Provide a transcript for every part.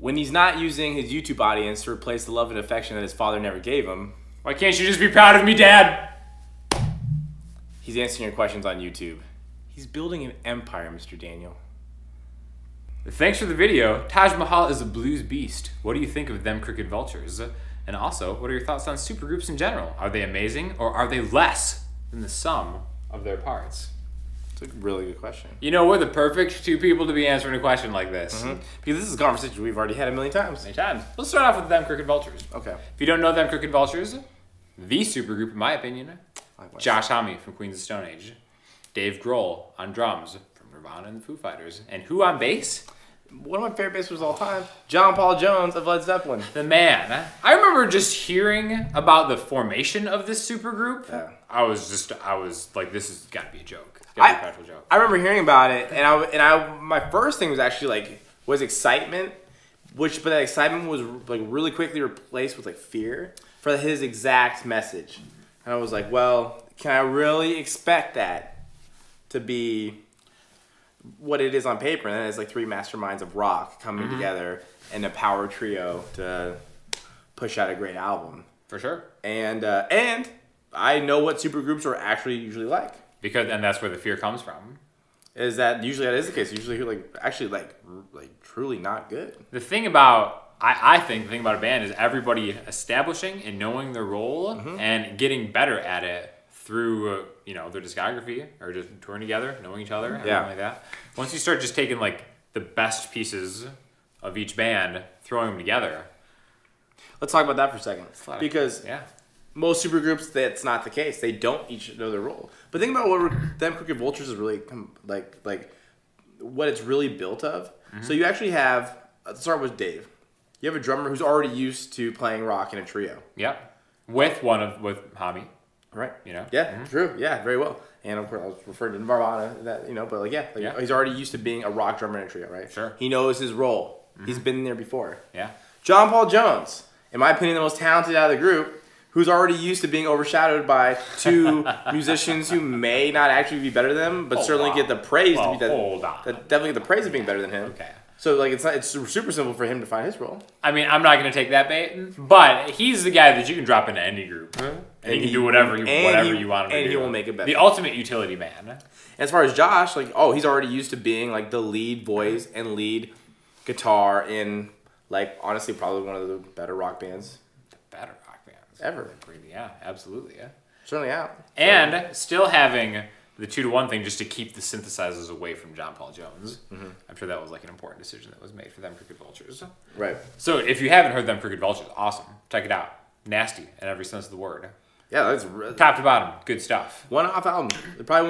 When he's not using his YouTube audience to replace the love and affection that his father never gave him, why can't you just be proud of me, Dad? he's answering your questions on YouTube. He's building an empire, Mr. Daniel. Thanks for the video. Taj Mahal is a blues beast. What do you think of them Crooked Vultures? And also, what are your thoughts on supergroups in general? Are they amazing, or are they less than the sum of their parts? It's a really good question. You know, we're the perfect two people to be answering a question like this. Because this is a conversation we've already had a million times. Many times. Let's start off with them Crooked Vultures. Okay. If you don't know them Crooked Vultures, the supergroup, in my opinion, Josh Homme from Queens of Stone Age, Dave Grohl on drums from Nirvana and the Foo Fighters, and who on bass? One of my favorite bass players of all time, John Paul Jones of Led Zeppelin. The man. I remember just hearing about the formation of this supergroup. Yeah. I was like, this has got to be a joke. It's got to be a practical joke. I remember hearing about it, and my first thing was actually was excitement, but that excitement was like really quickly replaced with like fear for his exact message. And I was like, well, can I really expect that to be what it is on paper? And then it's like three masterminds of rock coming together in a power trio to push out a great album. For sure. And I know what supergroups are actually usually like. And that's where the fear comes from. Is that usually that is the case? Usually like truly not good. The thing about I think the thing about a band is everybody establishing and knowing their role and getting better at it through their discography or just touring together, knowing each other, everything like that. Once you start just taking like the best pieces of each band, throwing them together. Let's talk about that for a second. Because most supergroups, that's not the case. They don't each know their role. But think about what them Crooked Vultures is really like what it's really built of. So you actually have, let's start with Dave. You have a drummer who's already used to playing rock in a trio. Yeah. With Homme. Right. Yeah. True. Yeah, very well. And of course, I was referring to Nirvana, but he's already used to being a rock drummer in a trio, right? Sure. He knows his role. He's been there before. Yeah. John Paul Jones, in my opinion, the most talented out of the group, who's already used to being overshadowed by two musicians who may not actually be better than him, but certainly get the praise to be definitely get the praise of being better than him. Okay. So it's super simple for him to find his role. I mean, I'm not going to take that bait, but he's the guy that you can drop into any group. And he can do whatever you want him to do. And he will make it better. The ultimate utility man. As far as Josh, he's already used to being like the lead voice and lead guitar in honestly probably one of the better rock bands. Better rock bands. Ever. Yeah, absolutely, yeah. Certainly out. And still having the 2-to-1 thing just to keep the synthesizers away from John Paul Jones. I'm sure that was like an important decision that was made for them Crooked Vultures. Right. So if you haven't heard them Crooked Vultures, awesome. Check it out. Nasty in every sense of the word. Yeah, that's top to bottom, good stuff. One-off album. You probably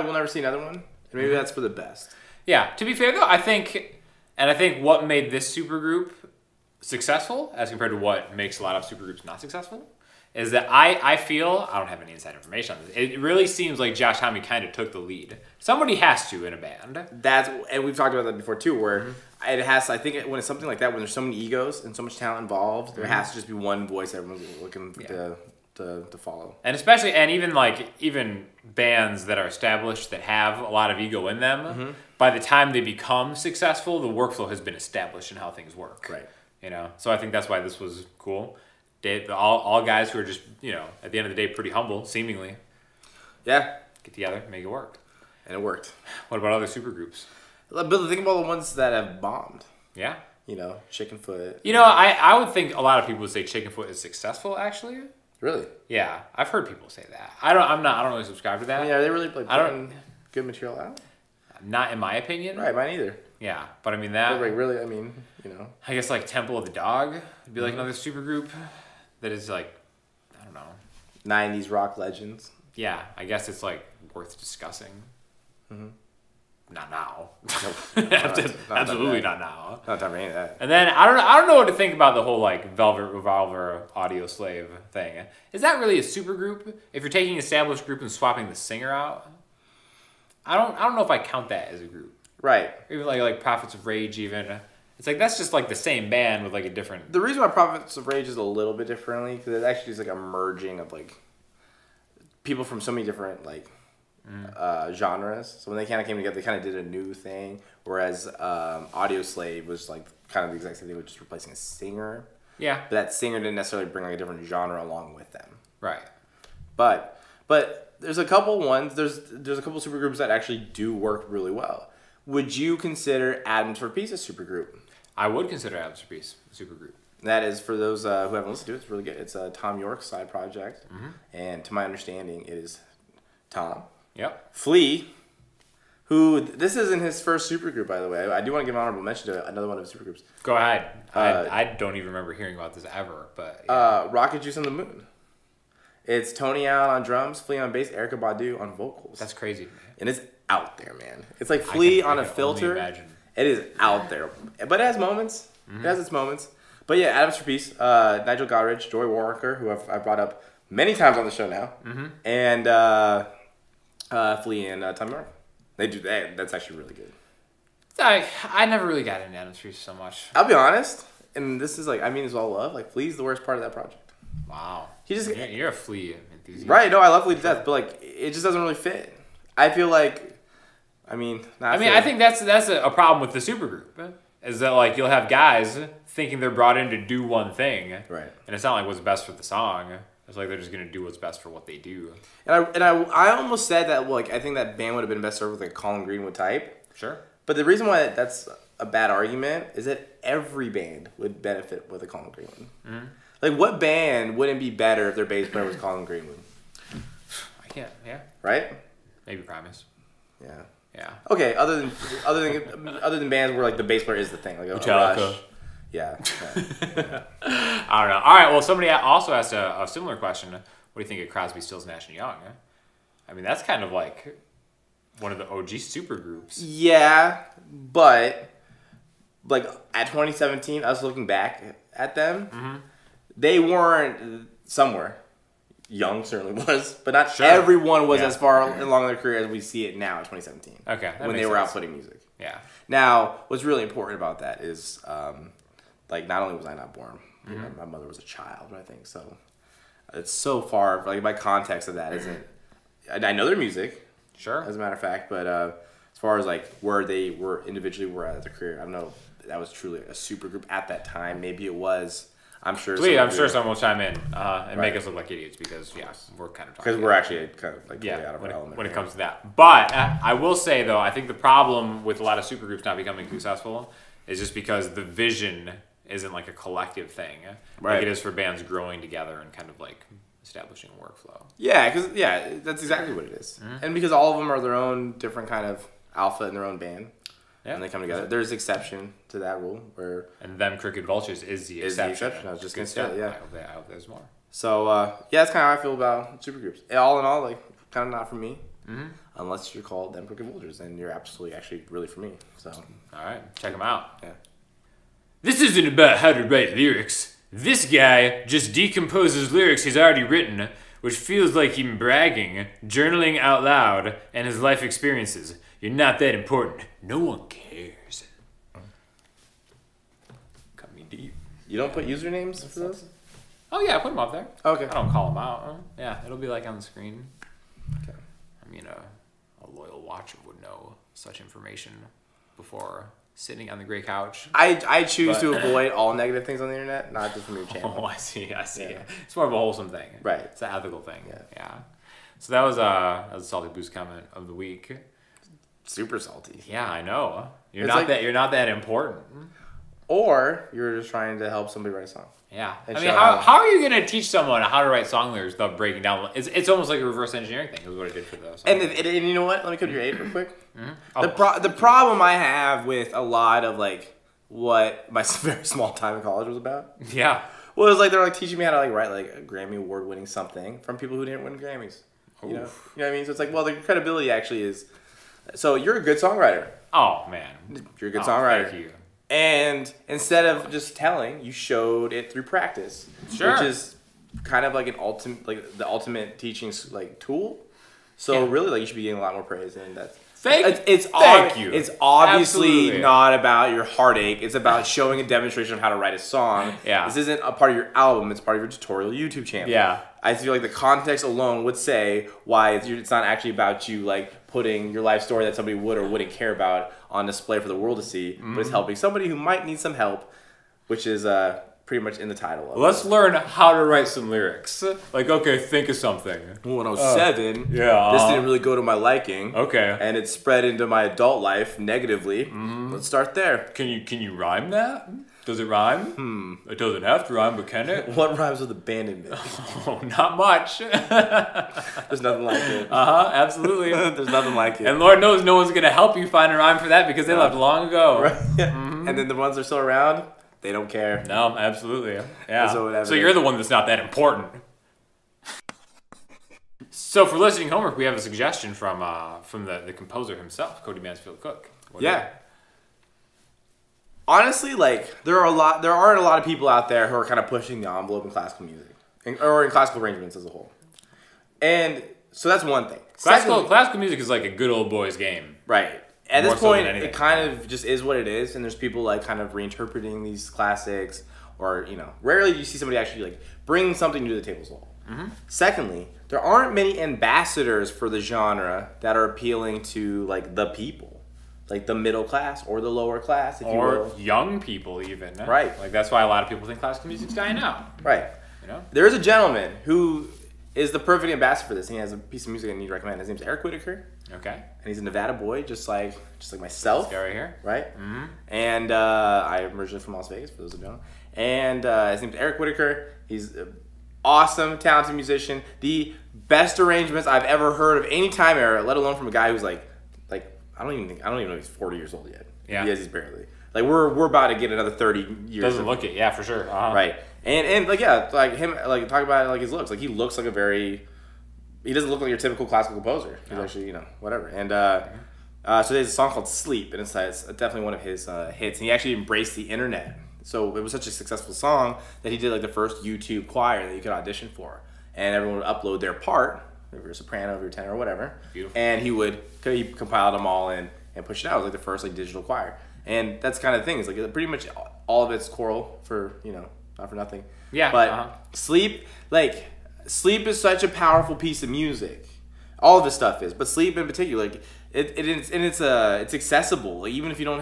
will never see another one. And maybe that's for the best. Yeah. To be fair though, I think what made this supergroup successful as compared to what makes a lot of supergroups not successful is that I feel, I don't have any inside information on this, it really seems like Josh Homme kind of took the lead. Somebody has to in a band. And we've talked about that before too, where it has, I think when it's something like that, when there's so many egos and so much talent involved, there has to just be one voice everyone's looking to follow. And especially, even bands that are established that have a lot of ego in them, by the time they become successful, the workflow has been established in how things work. Right. So I think that's why this was cool. All guys who are just, at the end of the day, pretty humble, seemingly. Yeah. Get together, make it work. And it worked. What about other supergroups? But think about the ones that have bombed. Yeah. Chickenfoot. I would think a lot of people would say Chickenfoot is successful, actually. Really? Yeah. I've heard people say that. I don't really subscribe to that. I mean, are they really putting good material out? Not in my opinion. Right, mine either. Yeah, but I mean that. But really, I mean, I guess Temple of the Dog would be another supergroup that is I don't know. 90s rock legends. Yeah, I guess it's worth discussing. Not now. Absolutely not now. Not time for any of that. And then I don't know what to think about the whole Velvet Revolver Audio Slave thing. Is that really a supergroup? If you're taking an established group and swapping the singer out, I don't know if I count that as a group. Right. Even like Prophets of Rage even. It's that's just the same band with a different... The reason why Prophets of Rage is a little bit differently, because it actually is a merging of people from so many different genres. So when they kind of came together, they kind of did a new thing. Whereas Audio Slave was like kind of the exact same thing, with just replacing a singer. Yeah. But that singer didn't necessarily bring like a different genre along with them. Right. But there's a couple ones. There's a couple supergroups that actually do work really well. Would you consider Atoms for Peace a supergroup? I would consider Atoms for Peace a supergroup. That is, for those who haven't listened to it, it's really good. It's Tom York's side project. And to my understanding, it is Tom. Yep. Flea, who, this isn't his first supergroup, by the way. I do want to give an honorable mention to another one of his supergroups. Go ahead. I don't even remember hearing about this ever, but... Yeah. Rocket Juice on the Moon. It's Tony Allen on drums, Flea on bass, Erykah Badu on vocals. That's crazy. And it's out there, man. It's like Flea on a filter. It is out there. But it has moments. It has its moments. But yeah, Atoms for Peace, Nigel Godrich, Joy Whitacre, who I've brought up many times on the show now, and Flea and Tom York. They do that. That's actually really good. I never really got into Atoms for Peace so much. I'll be honest, and this is like, I mean, it's all love. Like, Flea's the worst part of that project. Wow. You're a Flea enthusiast. Right, no, I love Flea to death, but like, it just doesn't really fit. I feel like, I think that's a problem with the supergroup. Is that like you'll have guys thinking they're brought in to do one thing, right? And it's not like what's best for the song. It's like they're just gonna do what's best for what they do. And I almost said that like I think that band would have been best served with like a Colin Greenwood type. Sure. But the reason why that's a bad argument is that every band would benefit with a Colin Greenwood. Like, what band wouldn't be better if their bass player was Colin Greenwood? I can't. Yeah. Right? Maybe Primus. Yeah. Yeah. Okay. Other than bands where like the bass player is the thing, like a Rush. Yeah. I don't know. All right. Well, somebody also asked a similar question. What do you think of Crosby, Stills, Nash and Young? I mean, that's kind of like one of the OG supergroups. Yeah, but like at 2017, us looking back at them, they weren't somewhere. Young certainly was, but not everyone was as far along their career as we see it now in 2017. Okay, when they were out putting music. Yeah. Now, what's really important about that is, like, not only was I not born, you know, my mother was a child, I think. So it's so far, like, my context of that isn't. I know their music, sure, as a matter of fact, but as far as like where they were individually at their career, I don't know if that was truly a super group at that time. Maybe it was. I'm sure. I'm sure someone will chime in and make us look like idiots because we're kind of talking. Because we're actually kind of like totally out of our element when it comes to that. But I will say though, I think the problem with a lot of supergroups not becoming successful is just because the vision isn't like a collective thing, like it is for bands growing together and kind of like establishing a workflow. Yeah, because that's exactly what it is, and because all of them are their own different kind of alpha in their own band. Yeah. And they come together. There's exception to that rule where them Crooked Vultures is the exception. I was just gonna say that. Yeah. I hope there's more. So that's kind of how I feel about supergroups. All in all, like kind of not for me, unless you're called them Crooked Vultures, and you're absolutely actually really for me. So all right, check them out. Yeah. This isn't about how to write lyrics. This guy just decomposes lyrics he's already written, which feels like him bragging, journaling out loud, and his life experiences. You're not that important. No one cares. Cut me deep. You don't put usernames for those? Oh, yeah, I put them up there. Okay. I don't call them out. Yeah, it'll be like on the screen. Okay. I mean, a loyal watcher would know such information before sitting on the gray couch. I choose to avoid all negative things on the internet, not just from your channel. Oh, I see. Yeah. It's more of a wholesome thing. Right. It's an ethical thing. Yeah. So that was a Salty Boost comment of the week. Super salty. Yeah, I know. You're not that important. Or you're just trying to help somebody write a song. Yeah. I mean, how are you going to teach someone how to write song lyrics without breaking down? It's almost like a reverse engineering thing is what I did for those. And you know what? Let me cut your aid real quick. The problem I have with a lot of like what my very small time in college was about. Yeah. Well, it was like they're like teaching me how to like write like a Grammy award winning something from people who didn't win Grammys. You know what I mean? So it's like, well, the credibility actually is. So you're a good songwriter. Oh man, you're a good songwriter. Thank you. And instead of just telling, you showed it through practice, which is kind of like the ultimate teaching like tool. So really, like you should be getting a lot more praise, and that's Thank you. It's obviously Absolutely. not about your heartache. It's about showing a demonstration of how to write a song. Yeah. This isn't a part of your album. It's part of your tutorial YouTube channel. Yeah. I feel like the context alone would say why it's not actually about you like putting your life story that somebody would or wouldn't care about on display for the world to see, but it's helping somebody who might need some help, which is pretty much in the title of it. Let's learn how to write some lyrics. Like, okay, think of something. When I was 7, yeah, this didn't really go to my liking. Okay. And it spread into my adult life negatively. Let's start there. Can you rhyme that? Does it rhyme? It doesn't have to rhyme, but can it? What rhymes with abandonment? Oh, not much. There's nothing like it. Absolutely. There's nothing like it. And Lord knows no one's gonna help you find a rhyme for that because they left long ago. Right? And then the ones that are still around, they don't care. No, absolutely. Yeah. So it you're is. the one that's not that important. So for listening homework, we have a suggestion from the composer himself, Cody Mansfield Cook. What is it? Honestly, like there aren't a lot of people out there who are kind of pushing the envelope in classical music or in classical arrangements as a whole. And so that's one thing. Classical music is like a good old boys game. Right. At More this so point, than anything. it kind of just is what it is, and there's people like kind of reinterpreting these classics, or rarely do you see somebody actually like bring something new to the table as well. Secondly, there aren't many ambassadors for the genre that are appealing to like the people, like the middle class or the lower class, if you Or will. young people even. Huh? Right. Like that's why a lot of people think classical music's dying out. Right. You know? There is a gentleman who is the perfect ambassador for this, and he has a piece of music I need to recommend. His name's Eric Whitacre. Okay. And he's a Nevada boy, just like myself. This guy right here. Right? And I'm originally from Las Vegas, for those who don't know. And his name's Eric Whitacre. He's an awesome, talented musician. The best arrangements I've ever heard of any time era, let alone from a guy who's like I don't even know he's 40 years old yet. Yeah. Yes, he's barely. Like we're about to get another 30 years. Doesn't look it, yeah, for sure. Right. And like like him, like talk about like his looks. Like he looks like he doesn't look like your typical classical composer. He's actually, whatever. And so there's a song called Sleep, and it's definitely one of his hits. And he actually embraced the internet. So it was such a successful song that he did like the first YouTube choir that you could audition for. And everyone would upload their part, if you're a soprano, if you're a tenor, or whatever. Beautiful. And he compiled them all and pushed it out. It was like the first like digital choir. And that's kind of the thing. It's like pretty much all of it's choral for, not for nothing. Yeah. But Sleep is such a powerful piece of music. All of this stuff is, but Sleep in particular, like it's accessible. Like, even if you don't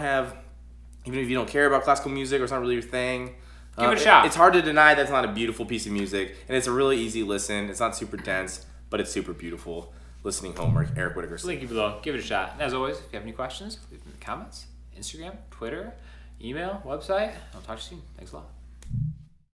care about classical music or it's not really your thing, give it a shot. It's hard to deny that's not a beautiful piece of music, and it's a really easy listen. It's not super dense, but it's super beautiful. Listening homework, Eric Whitacre. Link you below. Give it a shot. And as always, if you have any questions, leave them in the comments. Instagram, Twitter, email, website. I'll talk to you soon. Thanks a lot.